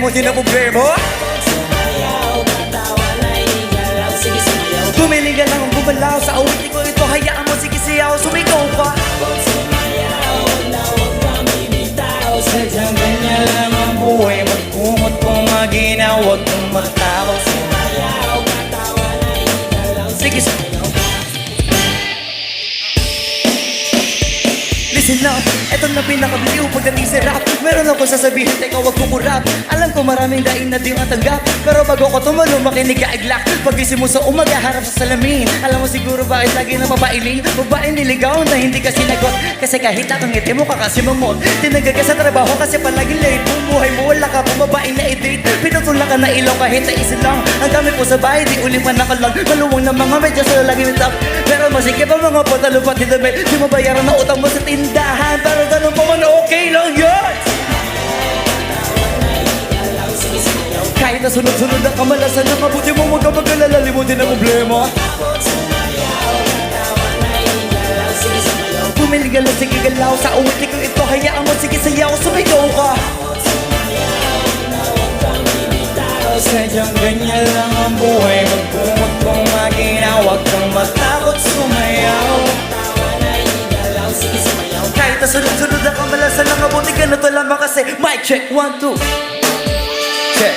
Nakalimutin na problema. Gumiling ka lang gumalaw sa awit ko ito. Hayaan mo, sige siyaw, sumigaw ka. Sadyang ganyan lang ang buhay. Magkumot kung maginaw, huwag kong magtawa. Sige siyaw. Listen up, eto na pinakabiliw pagdating sa rap. Meron ako sasabihin, teka wag kumurap. Alam ko maraming daing na di matanggap, pero bago ko tumalo makinig ka iglak. Pagising mo sa umaga, harap sa salamin. Alam mo siguro bakit lagi na mabailing. Babaeng niligaw na hindi ka sinagot. Kasi kahit nakangiti mo ka kasi mamot. Tinagag ka sa trabaho kasi palagi late. Bumuhay mo wala ka pang babaeng na i-date. Pinutulak ka na ilaw kahit na isa lang. Ang dami po sa bahay, di uli pa nakalag. Maluwang na mga medyas na lagi with up. Pero masikip ang mga patalo pati damit. Di mabayaran na utang mo sa tindahan. Pero ganun pa man okay lang yun. Kahit na sunod-sunod ang kamalasan na mabuti mo huwag ka mag-alala. Limutin ang problema. Pumiligalaw, sige galaw. Sa uwit ko ito, hayaan mo, sige sayaw. Sumigaw ka. Sadyang ganyan lang ang buhay. Magkumot kung maginaw, huwag kang matakot sumayaw. Kahit na sunod-sunod ang kamalasan na mabuti ka na to lamang kasi mic check, 1, 2 check.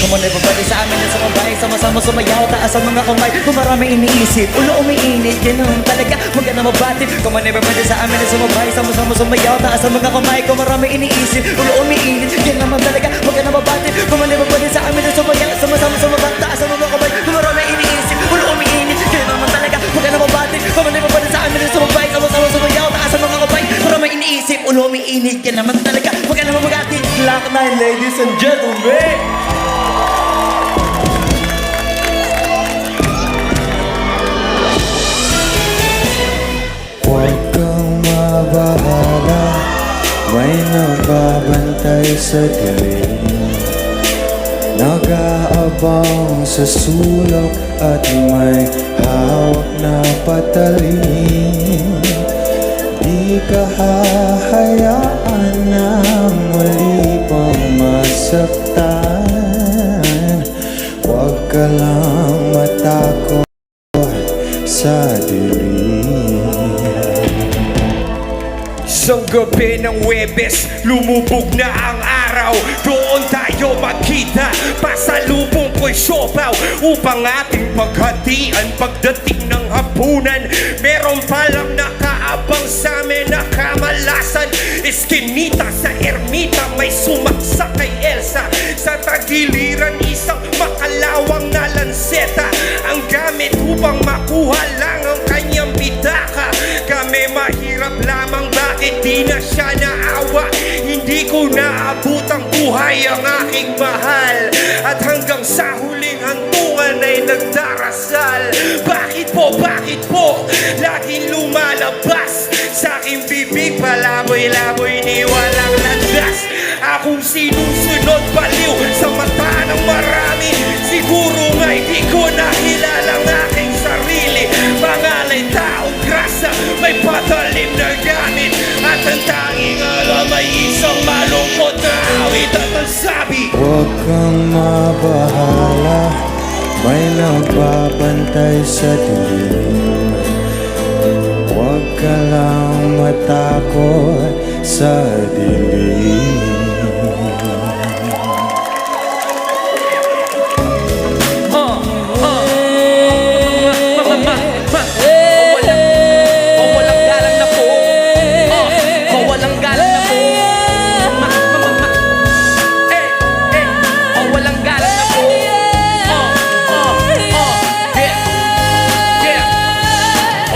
Come on everybody sa amin na sa babae. Sama-sama sumayaw, taas ang mga kamay. Kung maraming iniisip, ulo umiinit. Ganun talaga, huwag ka na mabatid. Come on everybody sa amin na sa babae. Sama-sama sumayaw, taas ang mga kamay. Kung maraming iniisip, ulo umiinit. Yan naman talaga, huwag ka na mabatid. Come on everybody sa amin na sumayaw. Sama-sama sumayaw, taas ang mga kamay. Kung maraming iniisip, ulo umiinit. Yan naman talaga, huwag ka na mabatid. Come on everybody sa amin na sa babae. Sama-sama sumayaw, taas ang mga kamay. Kung maraming iniisip, ulo umiinit. Yan naman talaga, huwag ka na mabatid. Black 9, ladies and gentlemen. Huwag kang mabahala, may nagbabantay sa dilim. Nag-aabang sa sulok at may hawak na patalim. Di ka hahayaan na muli pang masaktan. Huwag ka lang matakot sa dilim. Isang gabi ng Huwebes, lumubog na ang araw. Doon tayo magkita, pasalubong ko'y siopaw. Upang ating paghatian pagdating ng hapunan. Meron palang nakaabang sa amin na kamalasan. Eskinita sa ermita, may sumaksak kay Elsa. Sa tagiliran isang makalawang na lanseta. Ang gamit upang makuha lang ang kanyang bitaka. Kami mahirap lamang, bakit di na siya naawa? Hindi ko naabot ang buhay ang aking mahal. At hanggang sa huling hantungan ay nagdarasal. Bakit po, laging lumalabas sa aking bibig, palaboy-laboy ni walang landas. Akong sinusunod baliw sa mata ng marami. Siguro nga'y di ko nakilala ang aking sarili. Pangalay taong grasa, may patalim na gamit. At ang tanging alam ay isang malungkot na awit. At ang sabi, huwag kang mabahala, may nagbabantay sa dilim. Huwag ka lang matakot sa dilim.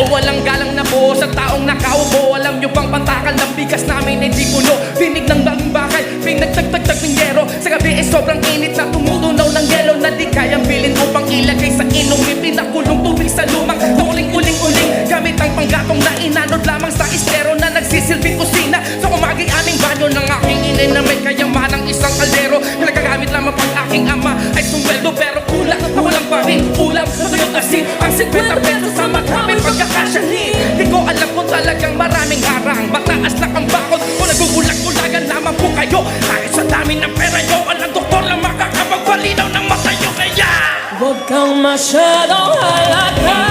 Walang galang na po sa taong nakaupo. Alam nyo bang pantakal ng bigas namin ay di puno. Binig ng baging bakal, pinagtagtagtag ng yero. Sa gabi ay sobrang init na tumutunaw ng yelo. Na di kayang bilin upang ilagay sa inumin. Pinakulong tubig sa lumang nauling-uling-uling. Gamit ang panggatong na inanod lamang sa estero na nagsisilbing kusina. Sa umaging aming banyo ng aking inay na may kayamanang isang kaldero. Na nagagamit lamang pang aking ama ay sumweldo pero kulang. Ako lang pa rin ulam. Matulog kasi ang 50 pesos sa maraming pagkakasyahin. Di ko alam kung talagang maraming harang. Mataas na ang bakod o nagugulag-ulagan lamang po kayo. Kahit Sa dami ng pera nyo, walang doktor lang makakapagpalinaw ng mata nyo. Kaya Huwag kang masyadong halata.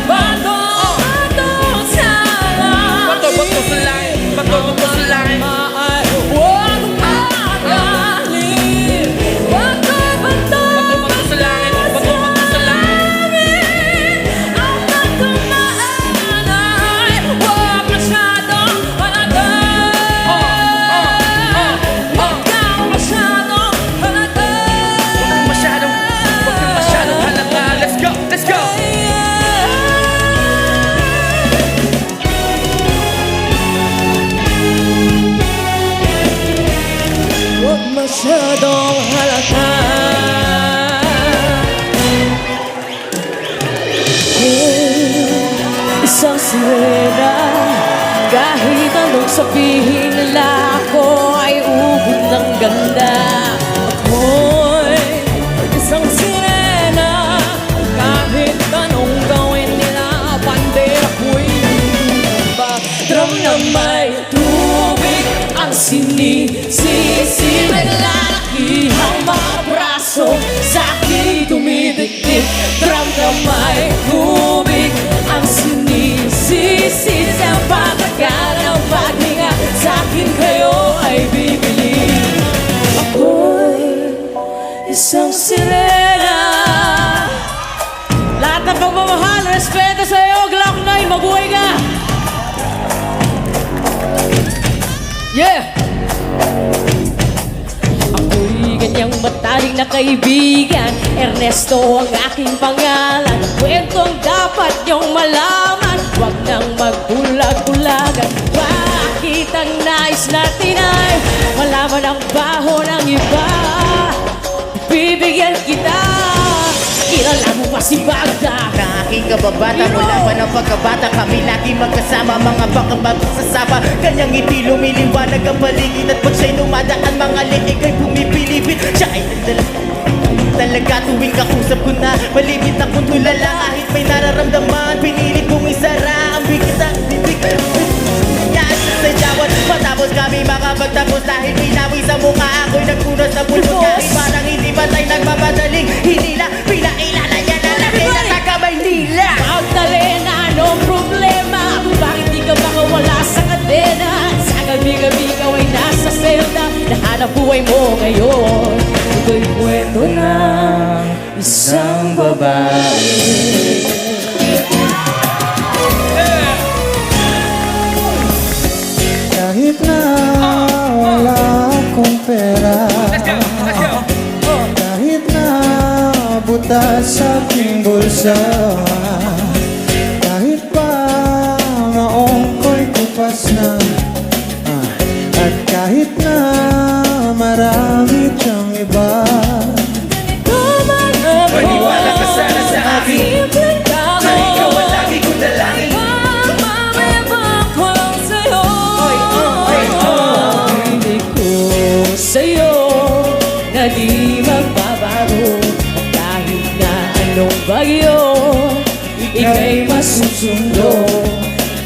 Bato sa langit. bato sa langit, bato sa langit. Huwag magalin. Bato Bato sa langit, bato sa langit. ang pagkumaanay. Huwag masyadong halata. Huwag kang masyadong halata. Huwag kang masyadong halata. Let's go, let's go. Huwag masyadong halata. Isang sirena, kahit anong sabihin nila, ako ay ubod ng ganda. Ako'y isang sirena, kahit anong gawin nila, bandera ko'y ba? Drum na may tubig ang sinisisi. Naglalakihang mga braso sa akin dumidikdik. Drum na may tubig ang sinisisi. Sa pagkagal ng paghinga sa akin kayo ay bibili. Ako'y isang sirena. Lahat ng pagmamahal, respeto sa iyo, Glock 9, mabuhay ka! Yeah! Ako'y ganyang mataling na kaibigan, Ernesto ang aking pangalan. Kwentong dapat niyong malaman, huwag nang magbulag-bulagan. Bakit ang nais natin ay malaman ang baho ng iba? Bibigyan kita, kilala mo ba si Bagda? Aking kababata mula pa ng pagkabata, kami lagi magkasama, mga pagkabagsasama. Kanyang ngiti lumiliwanag ang paligid, at pag siya'y dumadaan, mga liig ay pumipilipit. Siya ay talaga tuwing kakusap ko na malimit akong tulala. Kahit may nararamdaman, pinilit kong isara ang bigit ang bibig. Yan sa sadyawan, matapos kami makapagtapos. Dahil pinawi sa mukha, ako'y nagpunas sa pulso. Kahit parang hindi pa tayo nagmamadaling hinila, pinailala niya na laki na taga Maynila. Magdalena, anong problema? Bakit di ka makawala sa kadena? Sa gabi-gabi ikaw ay nasa selda, nahanap buhay mo ngayon. Ito'y kwento ng isang babae. Kahit na wala akong pera, Let's go, let's go. kahit na butas sa aking bulsa, kahit pa maong ko'y kupas na, at kahit na marami siyang iba. Maniwala ka sana sa akin, Simpleng tao. na ikaw ang lagi kong dalangin. Pagmamayabang ko lang sa'yo. Hindi ko sa'yo na di magbabago. Kahit na anong bagyo, ika'y masusundo.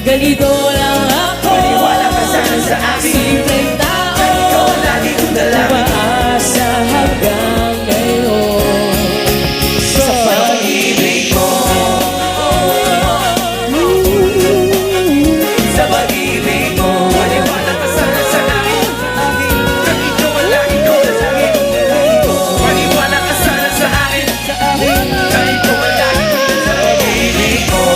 Ganito lang ako. Maniwala ka sana sa akin, Simpleng tao. na ikaw ang lagi kong dalangin. Umaasa hanggang ngayon. Sa pag-ibig mo, sa pag-ibig mo. Maniwala ka sana sa akin, na ikaw ang lagi kong dalangin. Maniwala ka sana sa akin, na ikaw ang lagi kong dalangin. Sa pag-ibig mo.